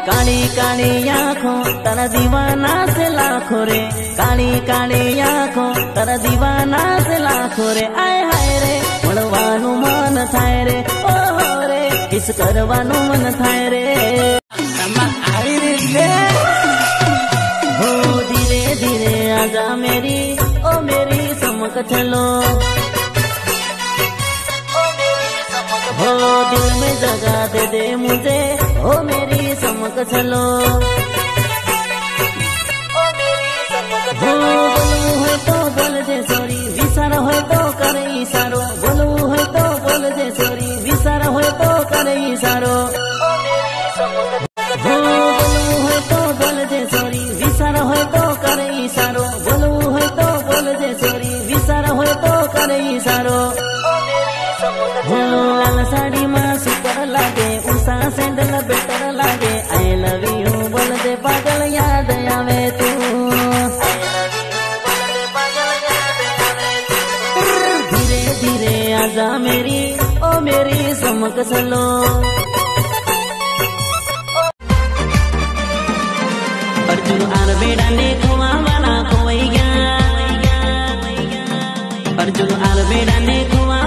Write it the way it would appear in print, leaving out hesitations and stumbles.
काली काली आँखों तारा दीवाना से लाखों रे, काली काली आँखों तारा दीवाना से लाखों रे। आय हाय रे મળવાનું મન થાય રે, ઓહો રે કિસ કરવાનું મન થાય રે। આવી રીતે हो धीरे धीरे आजा मेरी, ओ मेरी समक चलो, हो दिल में जगह दे दे मुझे, ओ मेरी समक चलो। हो बोलू है तो बोल दे सॉरी, विसार हो तो करे इशारो, बोलू है तो बोल दे सॉरी, विसार हो तो करे इशारो। हो बोलू है तो बोल दे सॉरी, विसार हो तो करे इशारो, बोलू है तो बोल दे सॉरी, विसार हो तो करे इशारो। लाल साड़ी में सुपर लागे, उषा सैंडल बेटर लागे, आई लव यू बोल दे पागल याद आवे तू। धीरे धीरे आजा मेरी, ओ मेरी समक चलो। अर्जुन आर बेड़ा ने खुआ वाला खोई गया, अर्जुन आर बेड़ा ने खुआ